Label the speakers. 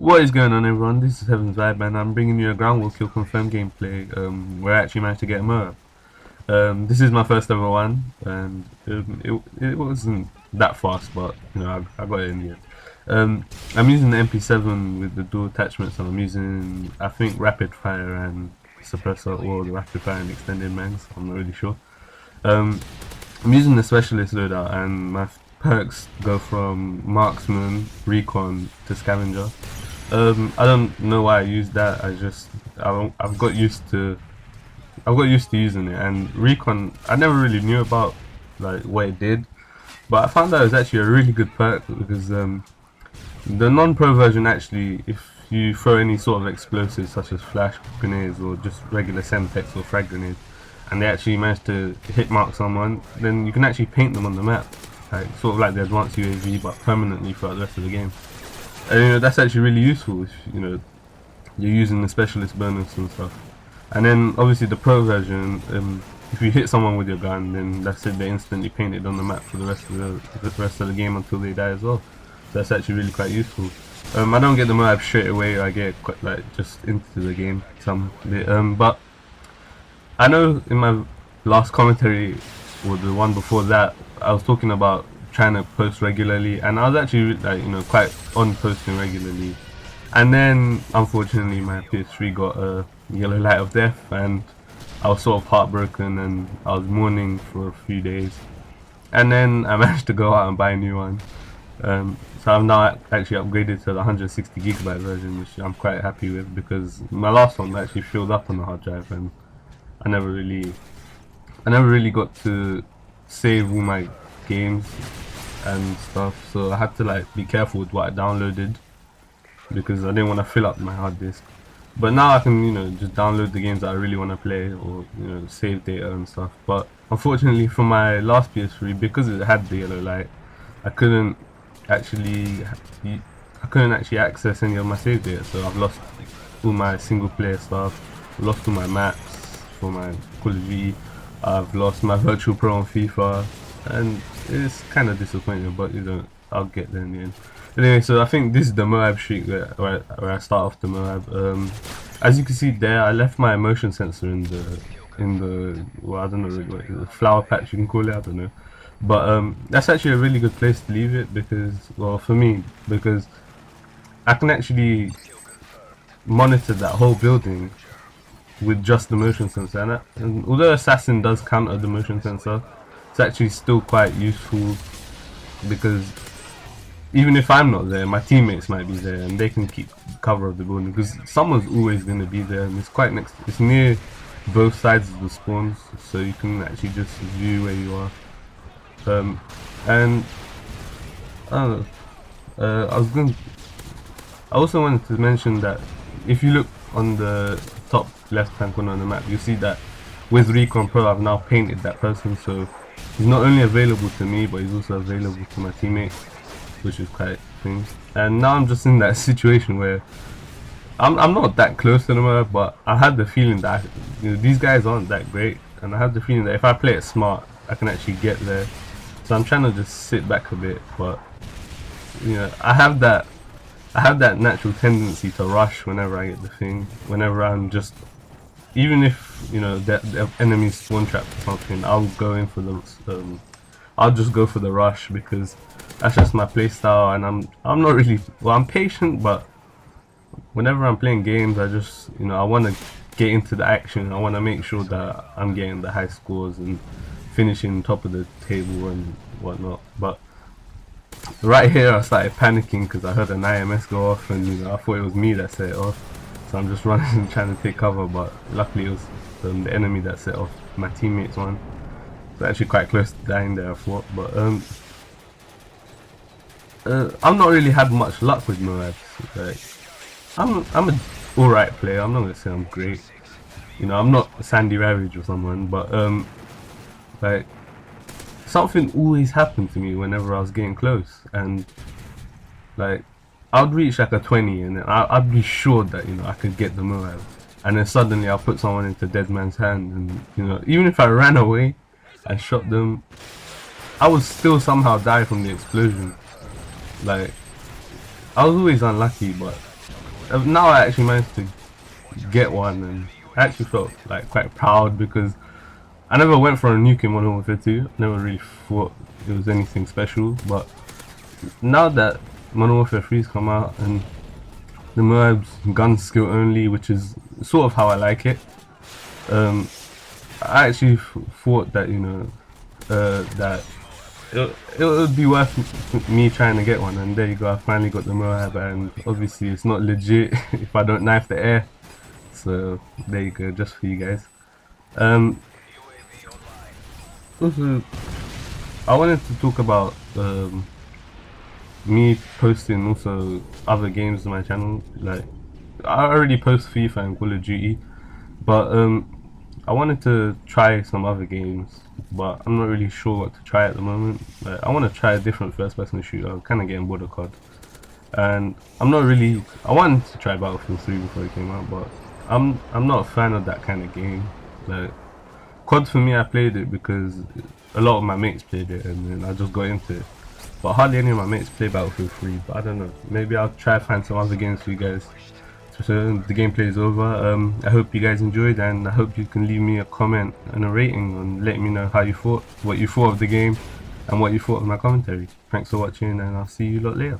Speaker 1: What is going on, everyone? This is Heaven's Vibe, and I'm bringing you a ground war kill confirmed gameplay where I actually managed to get a M.O.A.B. This is my first ever one, and it wasn't that fast, but you know I got it in the end. I'm using the MP7 with the dual attachments, and I'm using, I think, rapid fire and suppressor, or the rapid fire and extended mags. I'm not really sure. I'm using the specialist loadout, and my perks go from marksman, recon to scavenger. I don't know why I used that. I've got used to using it, and recon I never really knew about like what it did, but I found out it was actually a really good perk because the non-pro version, actually, if you throw any sort of explosives such as flash grenades or just regular semtex or frag grenades, and they actually manage to hit mark someone, then you can actually paint them on the map, like sort of like the advanced UAV, but permanently throughout the rest of the game. And you know that's actually really useful if you know you're using the specialist bonus and stuff. And then obviously the pro version, if you hit someone with your gun, then that's it, they're instantly painted on the map for the rest of the game until they die as well. So that's actually really quite useful. I don't get the M.O.A.B straight away. I get quite, like, just into the game some bit. But I know in my last commentary, or the one before that, I was talking about trying to post regularly, and I was actually like, you know, quite on posting regularly. And then unfortunately my PS3 got a yellow light of death, and I was sort of heartbroken, and I was mourning for a few days. And then I managed to go out and buy a new one. So I've now actually upgraded to the 160GB version, which I'm quite happy with, because my last one actually filled up on the hard drive, and I never really got to save all my games and stuff, so I had to like be careful with what I downloaded because I didn't want to fill up my hard disk. But now I can, you know, just download the games that I really want to play, or you know, save data and stuff. But unfortunately for my last PS3, because it had the yellow light, I couldn't actually access any of my save data. So I've lost all my single player stuff, lost all my maps for my Call of Duty, I've lost my Virtual Pro on FIFA, and it's kind of disappointing, but you know, I'll get there in the end. Anyway, so I think this is the M.O.A.B streak where I start off the M.O.A.B. As you can see there, I left my motion sensor in the well, I don't know really what it is, flower patch you can call it, I don't know. But that's actually a really good place to leave it, because, well, for me, because I can actually monitor that whole building with just the motion sensor, and although Assassin does counter the motion sensor, it's actually still quite useful, because even if I'm not there, my teammates might be there and they can keep cover of the building, because someone's always going to be there, and it's quite it's near both sides of the spawns, so you can actually just view where you are. And I don't know, I also wanted to mention that if you look on the top left hand corner on the map, you see that with Recon Pro I've now painted that person, so he's not only available to me, but he's also available to my teammates, which is quite thing. And now I'm just in that situation where I'm not that close to them, but I had the feeling that you know, these guys aren't that great, and I have the feeling that if I play it smart, I can actually get there. So I'm trying to just sit back a bit, but you know, I have that natural tendency to rush whenever I get the thing, whenever I'm just, even if you know the enemy spawn trap or something, I'll go in for the I'll just go for the rush, because that's just my playstyle, and I'm not really, well, I'm patient, but whenever I'm playing games, I just, you know, I want to get into the action. I want to make sure that I'm getting the high scores and finishing top of the table and whatnot. But right here I started panicking because I heard an IMS go off, and you know, I thought it was me that set it off, so I'm just running and trying to take cover, but luckily it was the enemy that set off my teammates one. So actually quite close to dying there, I thought. But I've not really had much luck with M.O.A.B. Like, I'm a alright player. I'm not gonna say I'm great. You know, I'm not Sandy Ravage or someone, but like, something always happened to me whenever I was getting close, and like I'd reach like a 20, and then I'd be sure that, you know, I could get the M.O.A.B, and then suddenly I'll put someone into dead man's hand, and you know, even if I ran away and shot them, I would still somehow die from the explosion. Like, I was always unlucky, but now I actually managed to get one, and I actually felt like quite proud because I never went for a nuke in Modern Warfare 2. Never really thought it was anything special, but now that Modern Warfare 3's come out and the M.O.A.B's gun skill only, which is sort of how I like it, I actually thought that that it would be worth me trying to get one, and there you go. I finally got the M.O.A.B, and obviously it's not legit if I don't knife the air. So there you go, just for you guys. Also, I wanted to talk about me posting also other games on my channel. Like I already post FIFA and Call of Duty, but I wanted to try some other games, but I'm not really sure what to try at the moment. Like, I want to try a different first-person shooter. I'm kind of getting bored of COD, and I'm not really. I wanted to try Battlefield 3 before it came out, but I'm not a fan of that kind of game. Like COD for me, I played it because a lot of my mates played it, and then I just got into it. But hardly any of my mates play Battlefield 3. But I don't know. Maybe I'll try to find some other games for you guys. So the gameplay is over. I hope you guys enjoyed, and I hope you can leave me a comment and a rating and let me know how you thought, what you thought of the game, and what you thought of my commentary. Thanks for watching, and I'll see you lot later.